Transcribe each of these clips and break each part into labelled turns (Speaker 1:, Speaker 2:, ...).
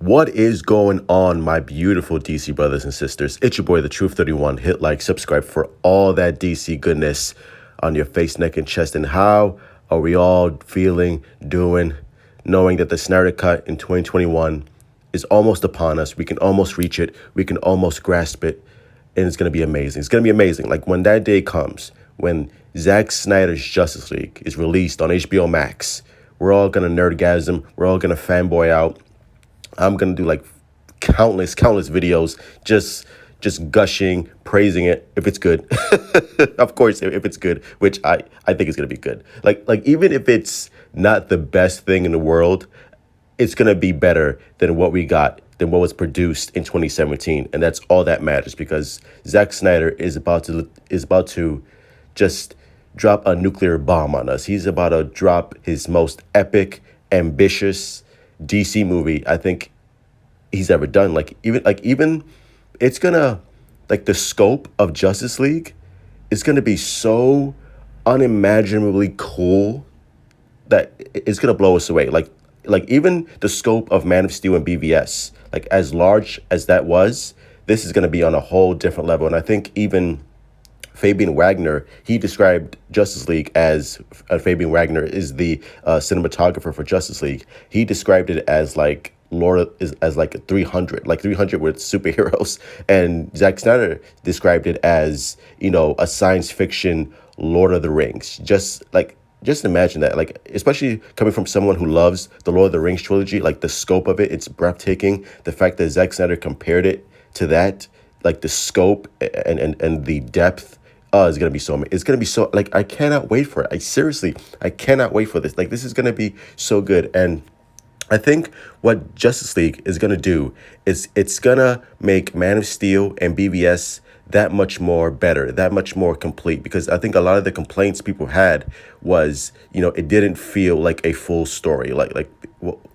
Speaker 1: What is going on, my beautiful DC brothers and sisters? It's your boy, the Truth 31. Hit like, subscribe for all that DC goodness on your face, neck, and chest. And how are we all feeling, doing, knowing that the Snyder Cut in 2021 is almost upon us? We can almost reach it. We can almost grasp it. And it's going to be amazing. It's going to be amazing. Like when that day comes, when Zack Snyder's Justice League is released on HBO Max, we're all going to nerdgasm. We're all going to fanboy out. I'm gonna do like countless videos, just gushing, praising it if it's good. Of course, if it's good, which I think it's gonna be good. Like even if it's not the best thing in the world, it's gonna be better than what we got, than what was produced in 2017, and that's all that matters because Zack Snyder is about to just drop a nuclear bomb on us. He's about to drop his most epic, ambitious DC movie I think he's ever done. Even it's gonna, like, the scope of Justice League is gonna be so unimaginably cool that it's gonna blow us away. Like even the scope of Man of Steel and BVS, like as large as that was, this is gonna be on a whole different level. And I think even Fabian Wagner, he described Justice League as Fabian Wagner is the cinematographer for Justice League. He described it as like as like 300, like 300 with superheroes, and Zack Snyder described it as, you know, a science fiction Lord of the Rings. Just imagine that, like, especially coming from someone who loves the Lord of the Rings trilogy, like the scope of it, it's breathtaking. The fact that Zack Snyder compared it to that, like the scope and the depth. It's gonna be so. It's gonna be so. Like, I cannot wait for it. I cannot wait for this. Like, this is gonna be so good. And I think what Justice League is gonna do is it's gonna make Man of Steel and BVS that much more better, that much more complete. Because I think a lot of the complaints people had was, you know, it didn't feel like a full story,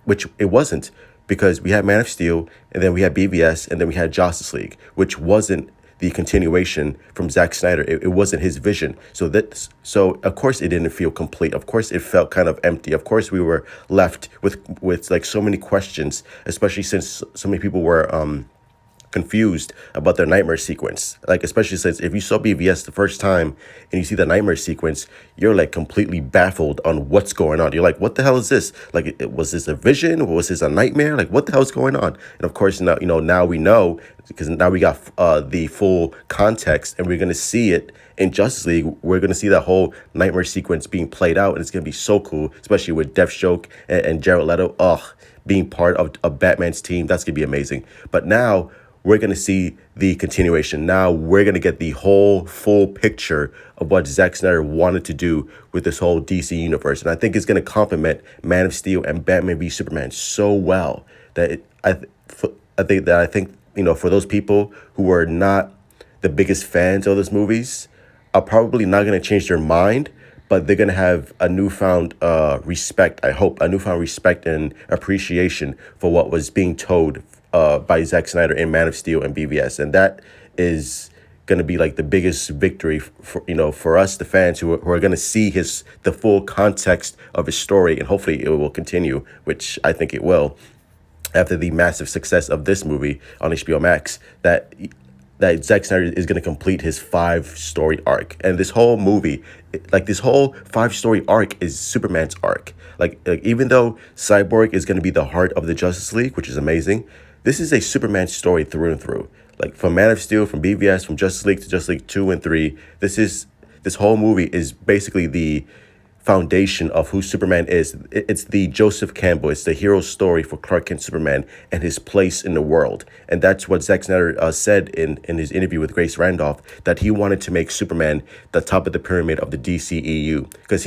Speaker 1: which it wasn't, because we had Man of Steel and then we had BVS and then we had Justice League, which wasn't the continuation from Zack Snyder. It wasn't his vision. So of course it didn't feel complete. Of course it felt kind of empty. Of course we were left with like so many questions, especially since so many people were confused about their nightmare sequence. Like, especially since if you saw BVS the first time and you see the nightmare sequence, you're like completely baffled on what's going on. You're like, what the hell is this? Like, was this a vision? Was this a nightmare? Like, what the hell's going on? And of course, now, you know, now we know, because now we got the full context, and we're going to see it in Justice League. We're going to see that whole nightmare sequence being played out, and it's going to be so cool, especially with Deathstroke and Jared Leto, being part of Batman's team. That's going to be amazing. But now we're going to see the continuation. Now we're going to get the whole full picture of what Zack Snyder wanted to do with this whole DC universe. And I think it's going to complement Man of Steel and Batman v Superman so well that I think, you know, for those people who are not the biggest fans of those movies are probably not going to change their mind, but they're going to have a newfound respect, I hope, a newfound respect and appreciation for what was being told by Zack Snyder in Man of Steel and BVS. And that is going to be like the biggest victory for us, the fans who are going to see the full context of his story. And hopefully it will continue, which I think it will, after the massive success of this movie on HBO Max, that Zack Snyder is going to complete his 5-story arc. And this whole movie, like this whole 5-story arc, is Superman's arc. Like even though Cyborg is going to be the heart of the Justice League, which is amazing, this is a Superman story through and through. Like from Man of Steel, from BVS, from Justice League to Justice League 2 and 3, this whole movie is basically the foundation of who Superman is. It's the Joseph Campbell. It's the hero story for Clark Kent Superman and his place in the world. And that's what Zack Snyder said in his interview with Grace Randolph, that he wanted to make Superman the top of the pyramid of the DCEU, because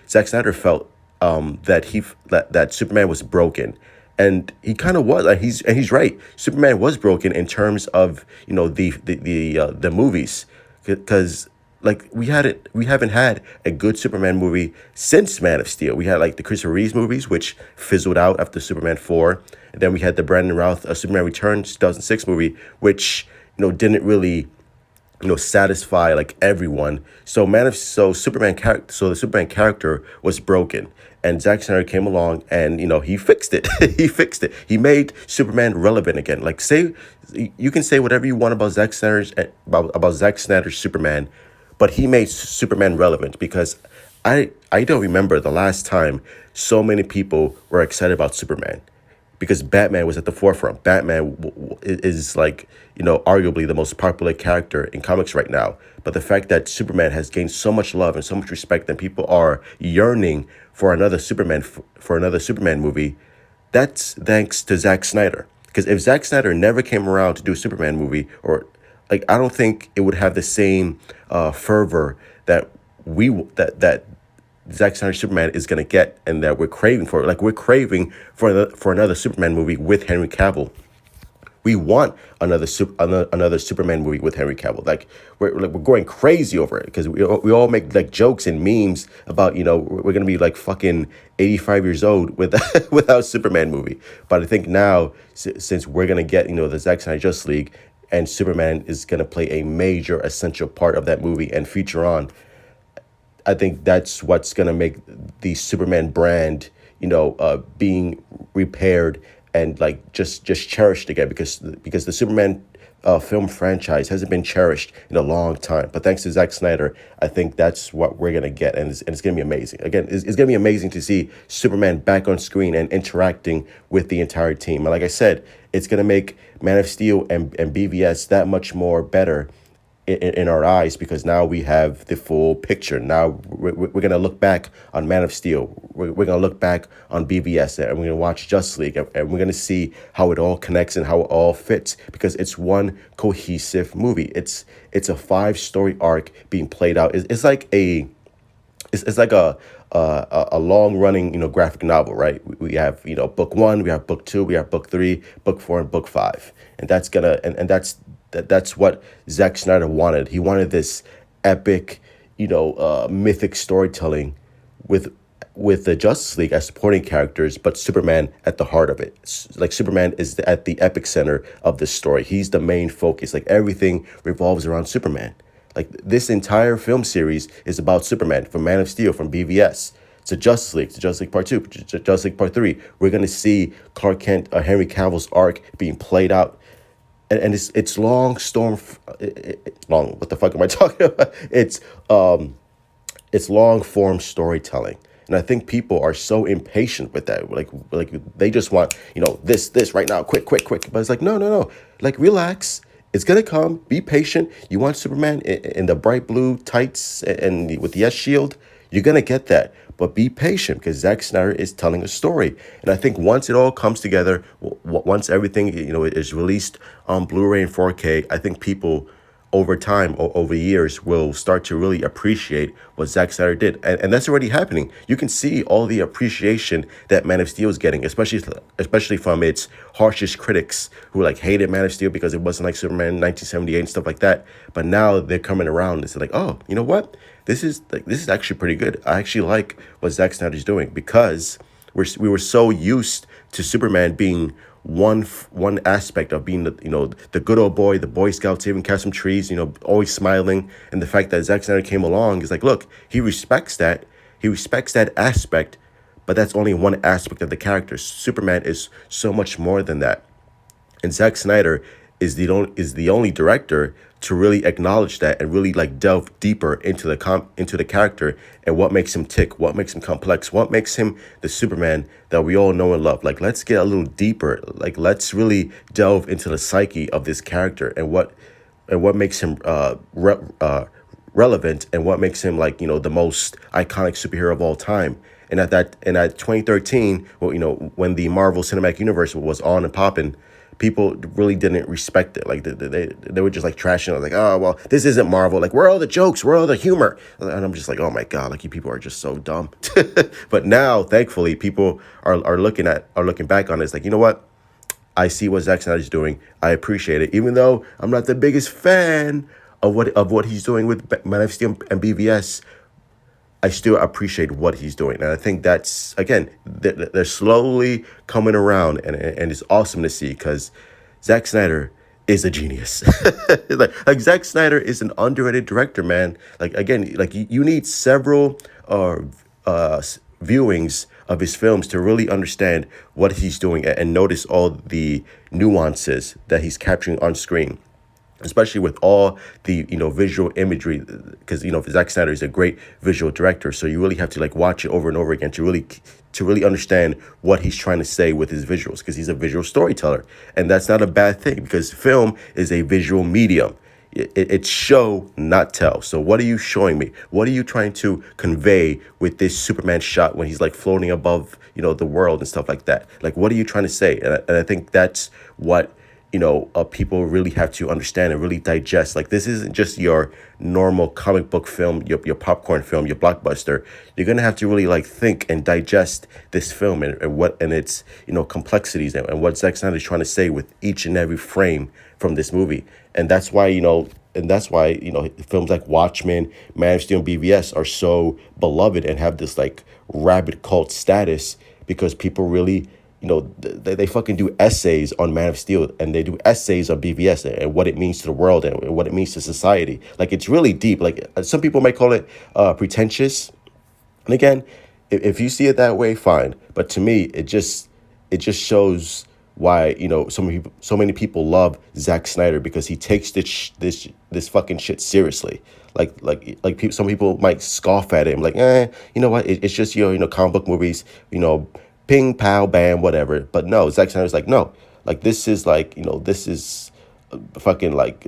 Speaker 1: Zack Snyder felt that Superman was broken. And he kind of was. He's right. Superman was broken in terms of, you know, the movies, because like we haven't had a good Superman movie since Man of Steel. We had like the Christopher Reeves movies, which fizzled out after Superman 4, and then we had the Brandon Routh Superman Returns 2006 movie, which, you know, didn't really satisfy like everyone. So Superman character, so the Superman character was broken, and Zack Snyder came along and he fixed it. He fixed it. He made Superman relevant again. Like, say, you can say whatever you want about about Zack Snyder's Superman, but he made Superman relevant because I don't remember the last time so many people were excited about Superman because Batman was at the forefront. Batman is like, arguably the most popular character in comics right now. But the fact that Superman has gained so much love and so much respect, and people are yearning for another for another Superman movie, that's thanks to Zack Snyder. Because if Zack Snyder never came around to do a Superman movie, or like, I don't think it would have the same fervor that that Zack Snyder Superman is gonna get, and that we're craving for. Like, we're craving for another Superman movie with Henry Cavill. We want another Superman movie with Henry Cavill. Like, we're going crazy over it because we all make like jokes and memes about we're gonna be like fucking 85 years old with without Superman movie. But I think now, since we're gonna get the Zack Snyder Justice League, and Superman is gonna play a major essential part of that movie and feature on, I think that's what's gonna make the Superman brand, being repaired and like just cherished again, because the Superman film franchise hasn't been cherished in a long time. But thanks to Zack Snyder, I think that's what we're gonna get, and it's gonna be amazing. Again, it's gonna be amazing to see Superman back on screen and interacting with the entire team. And like I said, it's gonna make Man of Steel and BVS that much more better in our eyes, because now we have the full picture. Now we're going to look back on Man of Steel. We're going to look back on BVS, and we're going to watch Justice League, and we're going to see how it all connects and how it all fits, because it's one cohesive movie. It's a 5-story arc being played out. It's like a long running graphic novel, right? We have book 1, we have book 2, we have book 3, book 4, and book 5, and that's what Zack Snyder wanted. He wanted this epic, mythic storytelling with the Justice League as supporting characters, but Superman at the heart of it. Like, Superman is at the epic center of the story. He's the main focus. Like, everything revolves around Superman. Like, this entire film series is about Superman, from Man of Steel, from BVS to Justice League, to Justice League Part 2, to Justice League Part 3. We're going to see Clark Kent, Henry Cavill's arc being played out. And it's long. What the fuck am I talking about? It's long form storytelling, and I think people are so impatient with that. Like they just want this right now, quick. But it's like, no. Like, relax. It's gonna come. Be patient. You want Superman in the bright blue tights and with the S shield? You're gonna get that. But be patient, because Zack Snyder is telling a story. And I think once it all comes together, once everything is released on Blu-ray and 4K, I think people over time, over years, will start to really appreciate what Zack Snyder did. And that's already happening. You can see all the appreciation that Man of Steel is getting, especially from its harshest critics who hated Man of Steel because it wasn't like Superman in 1978 and stuff like that. But now they're coming around and say like, oh, you know what? This is actually pretty good. I actually like what Zack Snyder's doing, because we were so used to Superman being one aspect of being the good old boy, the Boy Scout saving cats from trees, always smiling. And the fact that Zack Snyder came along is like, look, he respects that aspect, but that's only one aspect of the character. Superman is so much more than that. And Zack Snyder is the only director to really acknowledge that and really delve deeper into the character and what makes him tick, what makes him complex, what makes him the Superman that we all know and love. Like, let's get a little deeper. Like, let's really delve into the psyche of this character and what makes him relevant, and what makes him the most iconic superhero of all time. And at 2013, when the Marvel Cinematic Universe was on and popping, people really didn't respect it. Like, they were just trashing it. Like, oh, well, this isn't Marvel. Like, where are all the jokes? Where are all the humor? And I'm just like, oh my God, you people are just so dumb. But now, thankfully, people are looking back on it. It's like, you know what? I see what Zack Snyder's doing. I appreciate it. Even though I'm not the biggest fan of what he's doing with Man of Steel and BVS, I still appreciate what he's doing. And I think that's, again, they're slowly coming around, and it's awesome to see, because Zack Snyder is a genius. like Zack Snyder is an underrated director, man. Like again, like you need several viewings of his films to really understand what he's doing and notice all the nuances that he's capturing on screen, especially with all the visual imagery, because Zack Snyder is a great visual director, so you really have to like watch it over and over again to really understand what he's trying to say with his visuals, because he's a visual storyteller, and that's not a bad thing because film is a visual medium. It's show, not tell. So what are you showing me? What are you trying to convey with this Superman shot when he's like floating above the world and stuff like that? Like, what are you trying to say? And I think that's what people really have to understand and really digest. Like, this isn't just your normal comic book film, your popcorn film, your blockbuster. You're gonna have to really like think and digest this film and its complexities and what Zack Snyder is trying to say with each and every frame from this movie. And that's why films like Watchmen, Man of Steel, and BVS are so beloved and have this like rabid cult status, because people really they fucking do essays on Man of Steel, and they do essays on BVS and what it means to the world and what it means to society. Like, it's really deep. Like, some people might call it pretentious. And again, if you see it that way, fine. But to me, it just shows why so many people love Zack Snyder, because he takes this fucking shit seriously. Some people might scoff at it and like, you know what? It's just comic book movies, ping, pow, bam, whatever. But no, Zack Snyder's like, no, like this is like, this is fucking like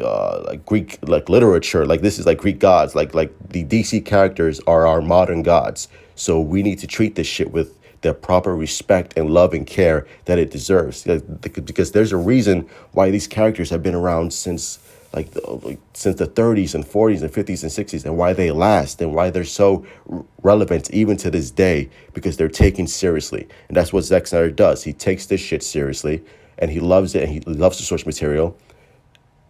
Speaker 1: Greek like literature. Like, this is like Greek gods. Like the DC characters are our modern gods. So we need to treat this shit with the proper respect and love and care that it deserves. Because there's a reason why these characters have been around since since the 30s and 40s and 50s and 60s, and why they last and why they're so relevant even to this day, because they're taken seriously. And that's what Zack Snyder does. He takes this shit seriously, and he loves it, and he loves the source material.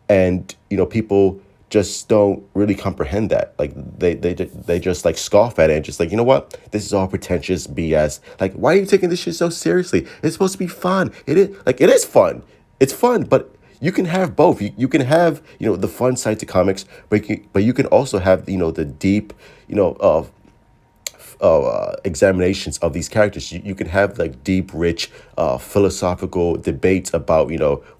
Speaker 1: And people just don't really comprehend that. Like, they just like scoff at it and just like, you know what, this is all pretentious BS. Like, why are you taking this shit so seriously? It's supposed to be fun. It is fun. It's fun, but you can have both. You can have the fun side to comics, but you can also have the deep examinations of these characters. You can have like deep, rich, philosophical debates about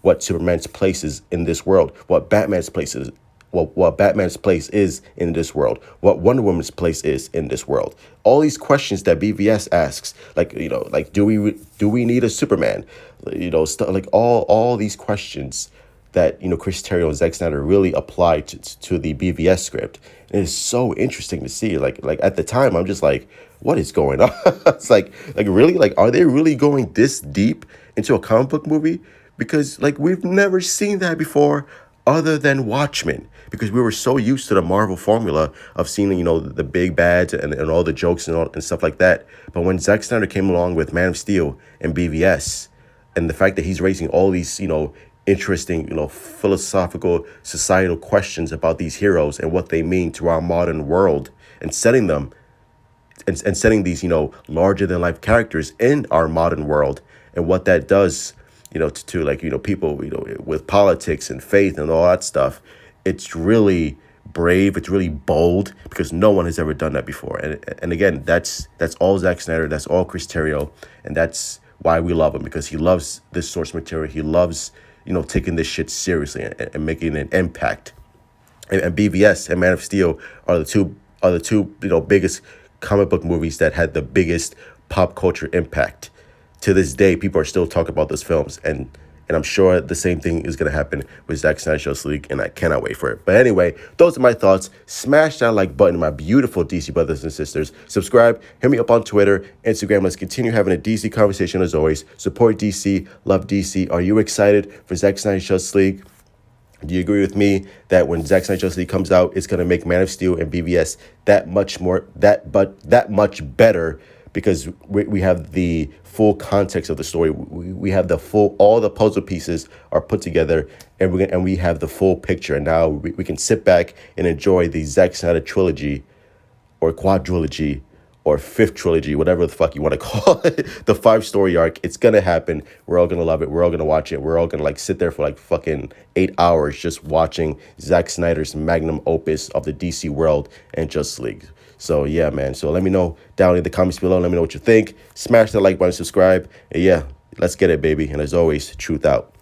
Speaker 1: what Superman's place is in this world, what Batman's place is, what Batman's place is in this world, what Wonder Woman's place is in this world. All these questions that BVS asks, like do we need a Superman, like all these questions that Chris Terrio and Zack Snyder really applied to the BVS script. And it's so interesting to see. Like at the time, I'm just like, what is going on? It's like really, like, are they really going this deep into a comic book movie? Because like, we've never seen that before, other than Watchmen, because we were so used to the Marvel formula of seeing the big bads and all the jokes and stuff like that. But when Zack Snyder came along with Man of Steel and BVS, and the fact that he's raising all these interesting philosophical, societal questions about these heroes and what they mean to our modern world, and setting them and setting these larger than life characters in our modern world, and what that does to like people with politics and faith and all that stuff. It's really brave, it's really bold, because no one has ever done that before. And again, that's all Zack Snyder, that's all Chris Terrio, and that's why we love him, because he loves this source material. He loves taking this shit seriously and making an impact. And BVS and Man of Steel are the two biggest comic book movies that had the biggest pop culture impact. To this day, people are still talking about those films, and I'm sure the same thing is going to happen with Zack Snyder's Justice League, and I cannot wait for it. But anyway, those are my thoughts. Smash that like button, my beautiful DC brothers and sisters. Subscribe, hit me up on Twitter, Instagram. Let's continue having a DC conversation as always. Support DC, love DC. Are you excited for Zack Snyder's Justice League? Do you agree with me that when Zack Snyder's Justice League comes out, it's going to make Man of Steel and BVS that much better, because we have the full context of the story. We have all the puzzle pieces are put together, and we have the full picture. And now we can sit back and enjoy the Zack Snyder trilogy or quadrilogy or fifth trilogy, whatever the fuck you want to call it, the 5-story arc. It's gonna happen. We're all gonna love it. We're all gonna watch it. We're all gonna like sit there for like fucking 8 hours just watching Zack Snyder's magnum opus of the DC world and Justice League. So yeah, man. So let me know down in the comments below. Let me know what you think. Smash that like button, subscribe. And yeah, let's get it, baby. And as always, truth out.